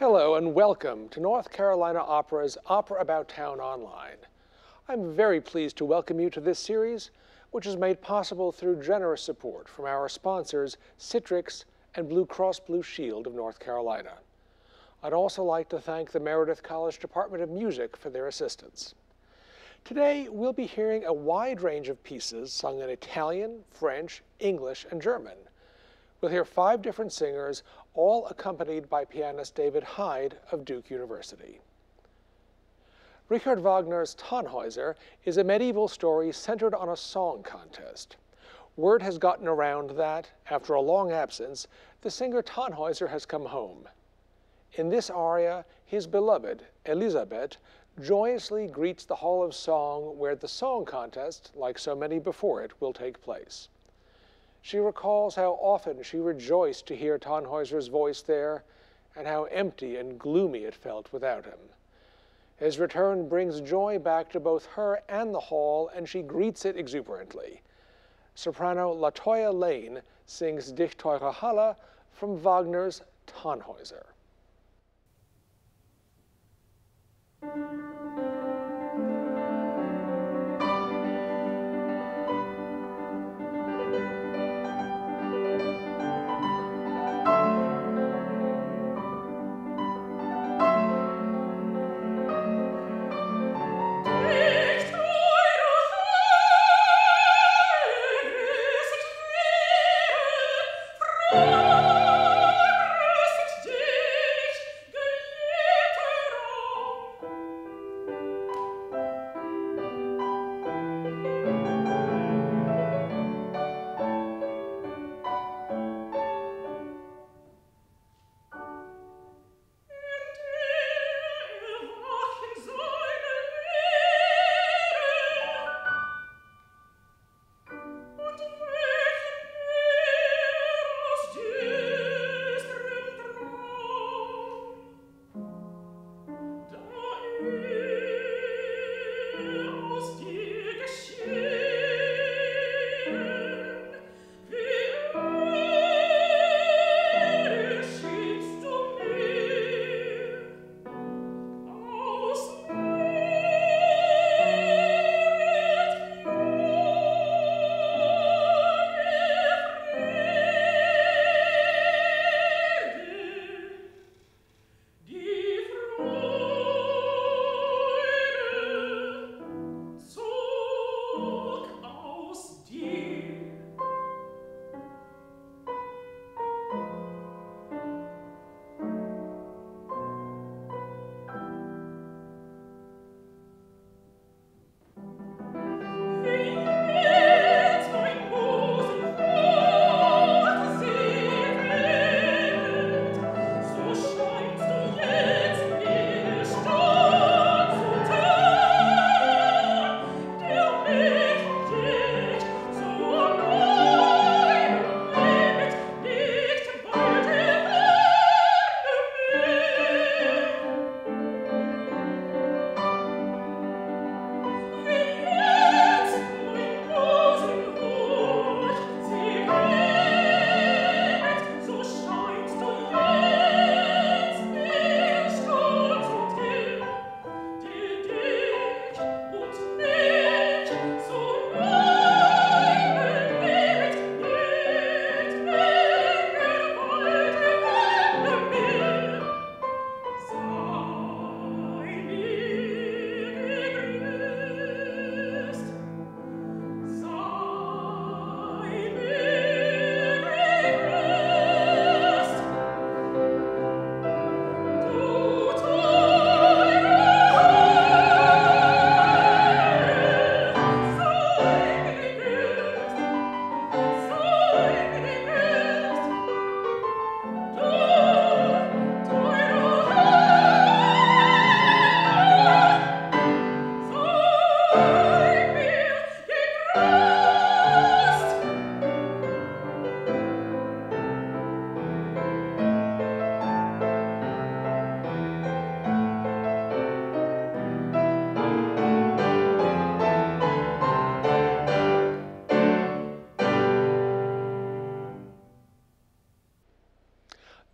Hello and welcome to North Carolina Opera's Opera About Town Online. I'm very pleased to welcome you to this series, which is made possible through generous support from our sponsors, Citrix and Blue Cross Blue Shield of North Carolina. I'd also like to thank the Meredith College Department of Music for their assistance. Today, we'll be hearing a wide range of pieces sung in Italian, French, English, and German. We'll hear 5 different singers, all accompanied by pianist David Heid of Duke University. Richard Wagner's Tannhäuser is a medieval story centered on a song contest. Word has gotten around that, after a long absence, the singer Tannhäuser has come home. In this aria, his beloved, Elisabeth, joyously greets the Hall of Song where the song contest, like so many before it, will take place. She recalls how often she rejoiced to hear Tannhäuser's voice there, and how empty and gloomy it felt without him. His return brings joy back to both her and the hall, and she greets it exuberantly. Soprano LaToya Lain sings Dich teure Halle from Wagner's Tannhäuser.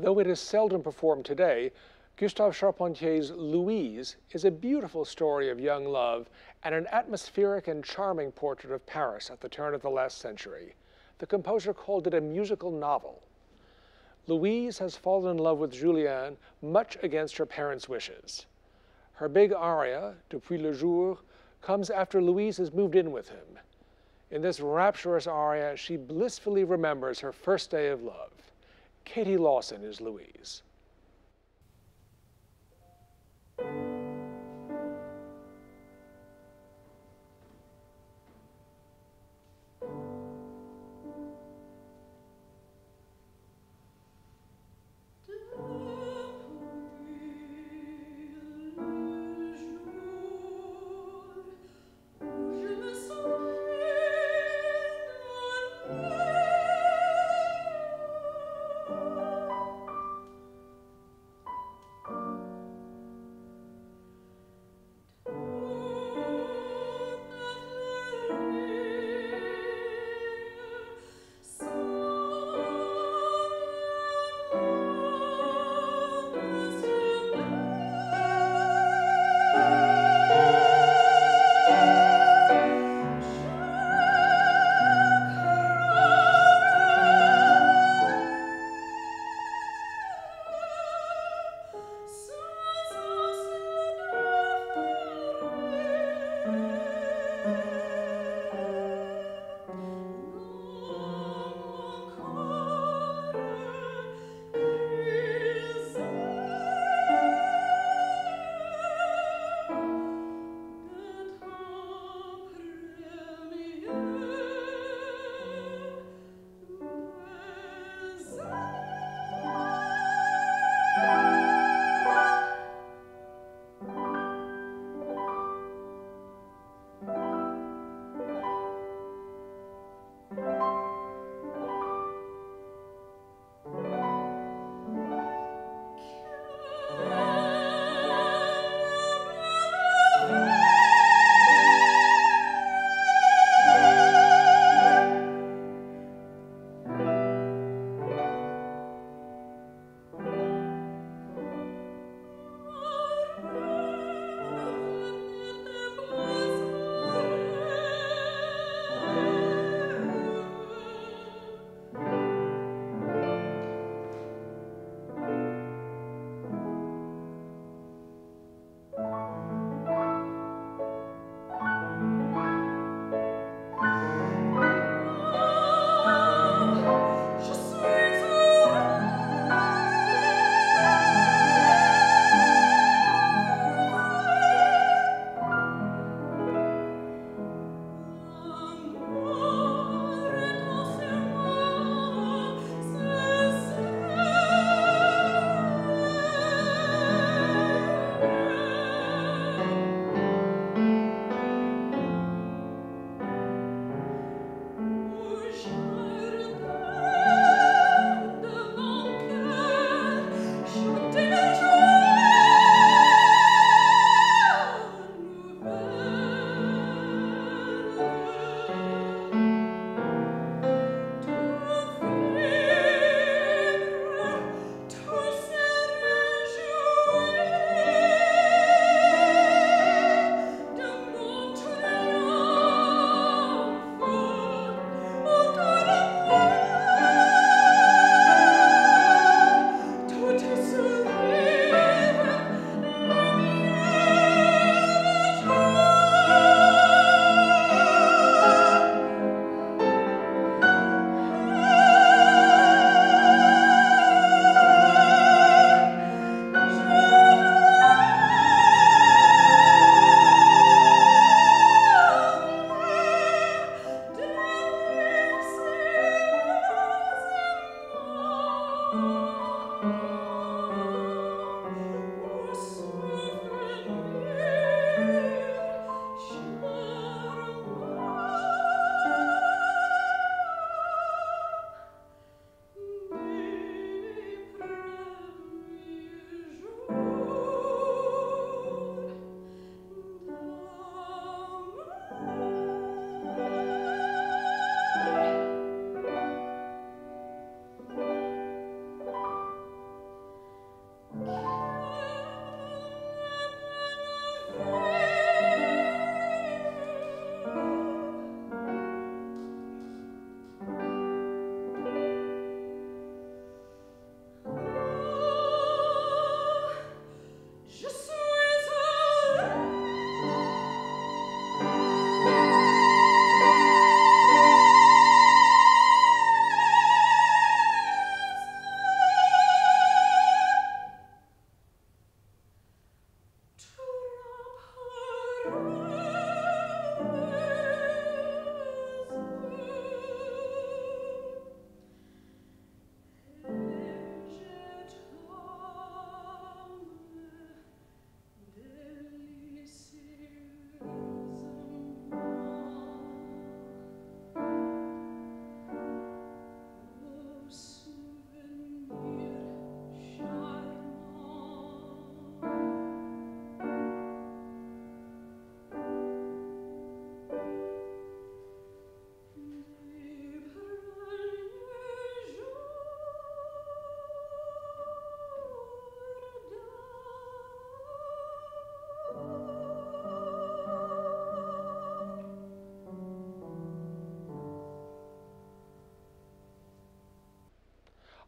Though it is seldom performed today, Gustave Charpentier's Louise is a beautiful story of young love and an atmospheric and charming portrait of Paris at the turn of the last century. The composer called it a musical novel. Louise has fallen in love with Julien much against her parents' wishes. Her big aria, Depuis le jour, comes after Louise has moved in with him. In this rapturous aria, she blissfully remembers her first day of love. Kaitie Lawson is Louise.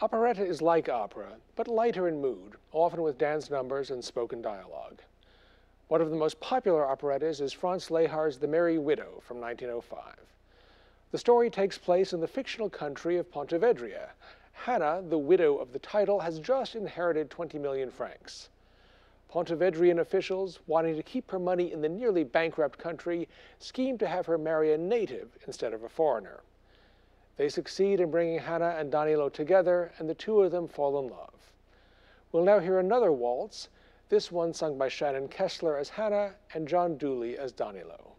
Operetta is like opera, but lighter in mood, often with dance numbers and spoken dialogue. One of the most popular operettas is Franz Lehar's The Merry Widow from 1905. The story takes place in the fictional country of Pontevedra. Hannah, the widow of the title, has just inherited 20 million francs. Pontevedrian officials, wanting to keep her money in the nearly bankrupt country, scheme to have her marry a native instead of a foreigner. They succeed in bringing Hannah and Danilo together, and the two of them fall in love. We'll now hear another waltz, this one sung by Shannon Kessler as Hannah and John Dooley as Danilo.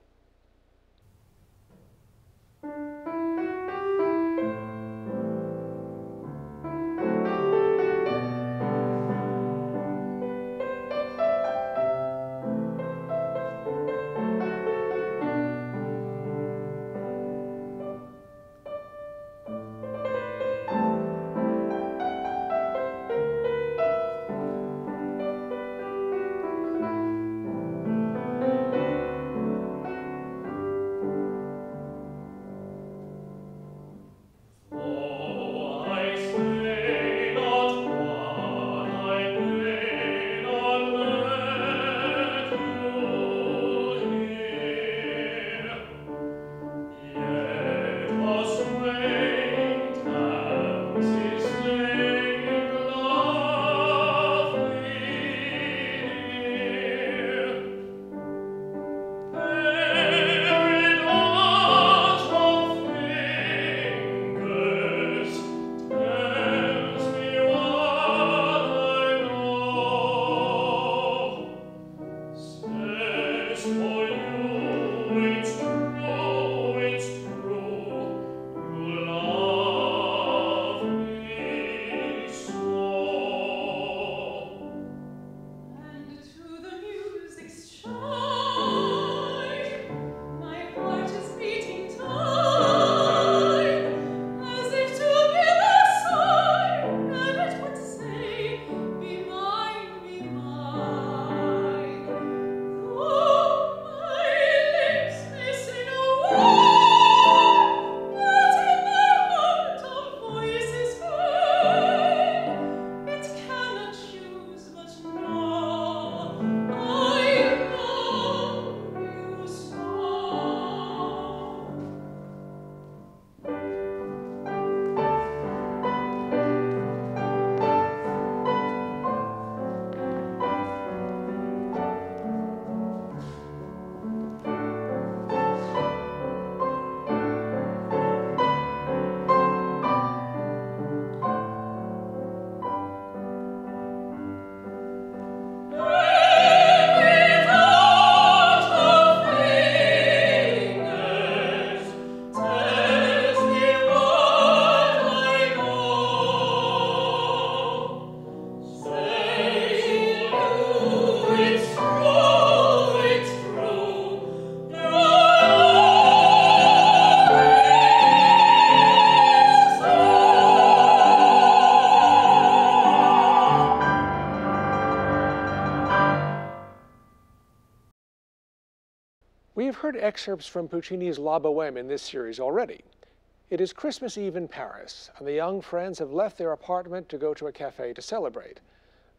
We have heard excerpts from Puccini's La Bohème in this series already. It is Christmas Eve in Paris, and the young friends have left their apartment to go to a cafe to celebrate.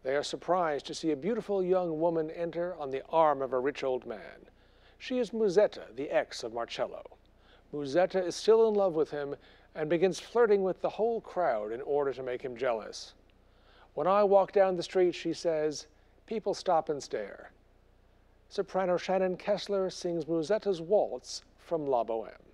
They are surprised to see a beautiful young woman enter on the arm of a rich old man. She is Musetta, the ex of Marcello. Musetta is still in love with him and begins flirting with the whole crowd in order to make him jealous. When I walk down the street, she says, people stop and stare. Soprano Shannon Kessler sings Rosettas Waltz from La Bohème.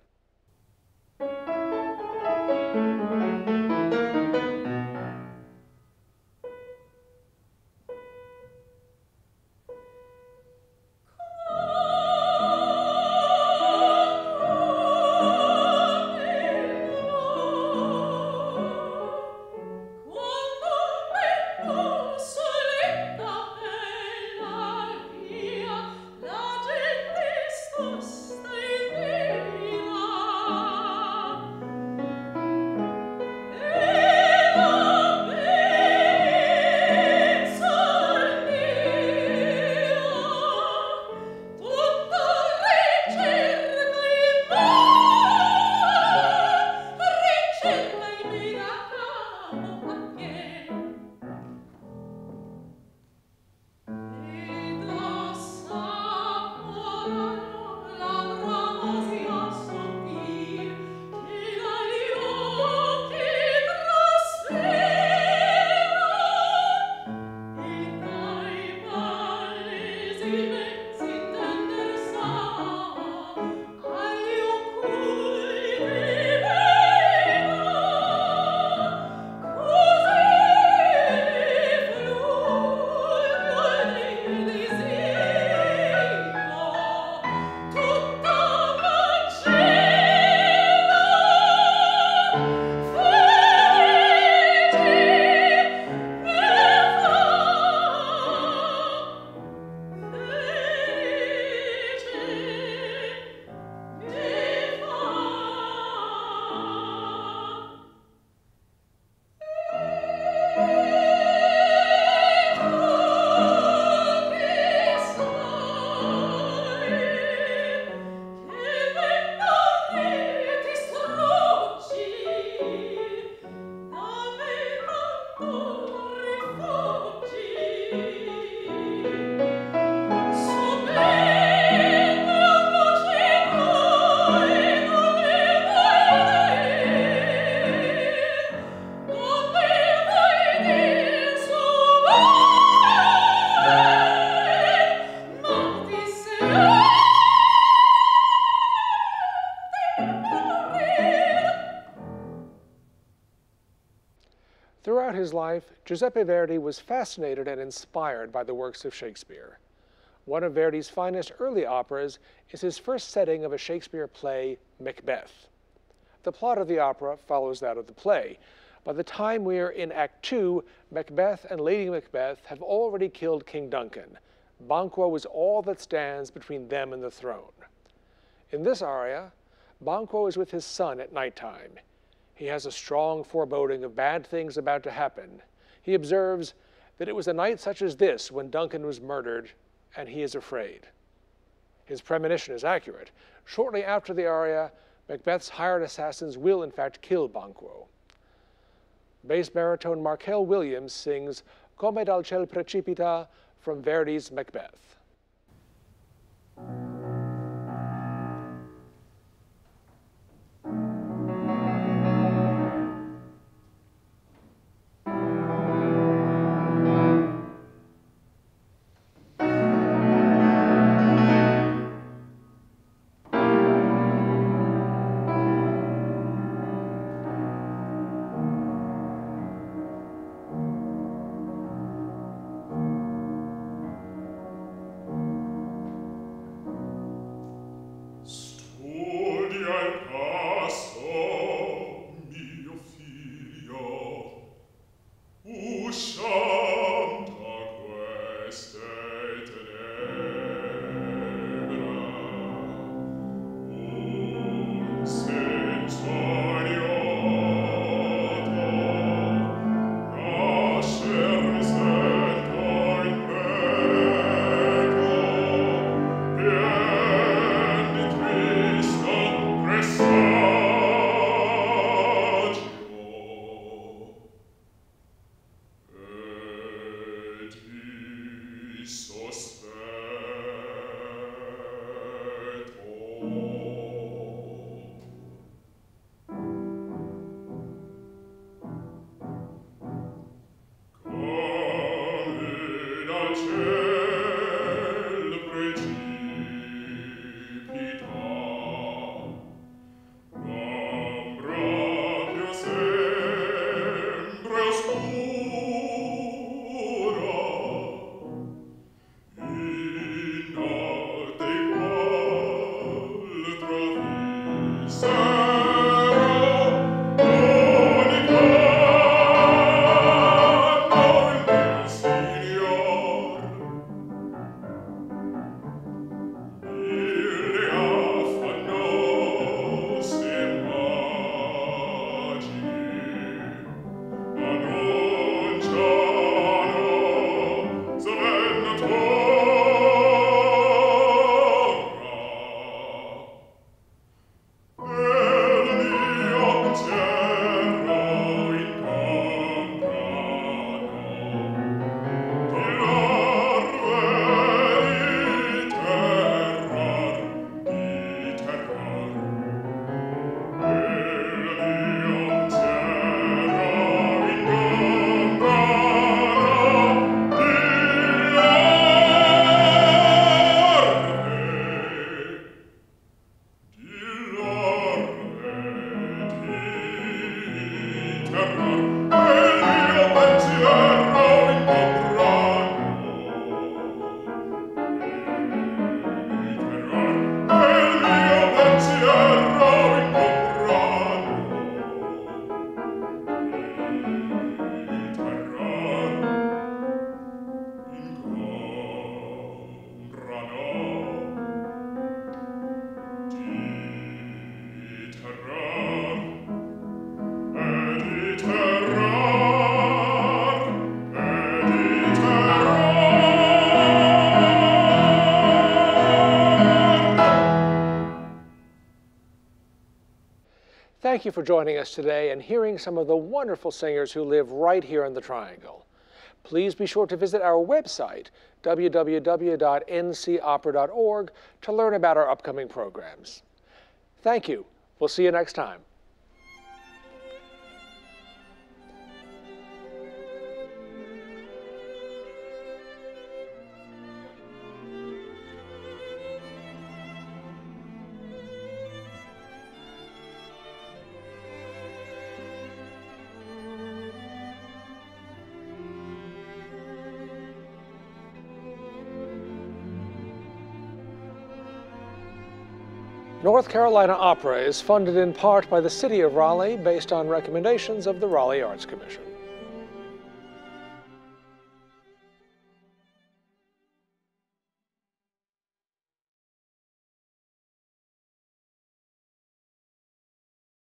Throughout his life, Giuseppe Verdi was fascinated and inspired by the works of Shakespeare. One of Verdi's finest early operas is his first setting of a Shakespeare play, Macbeth. The plot of the opera follows that of the play. By the time we are in Act 2, Macbeth and Lady Macbeth have already killed King Duncan. Banquo is all that stands between them and the throne. In this aria, Banquo is with his son at nighttime. He has a strong foreboding of bad things about to happen. He observes that it was a night such as this when Duncan was murdered, and he is afraid. His premonition is accurate. Shortly after the aria, Macbeth's hired assassins will in fact kill Banquo. Bass-baritone Markel Williams sings Come dal ciel precipita from Verdi's Macbeth. Thank you for joining us today and hearing some of the wonderful singers who live right here in the Triangle. Please be sure to visit our website, www.ncopera.org, to learn about our upcoming programs. Thank you. We'll see you next time. North Carolina Opera is funded in part by the City of Raleigh based on recommendations of the Raleigh Arts Commission.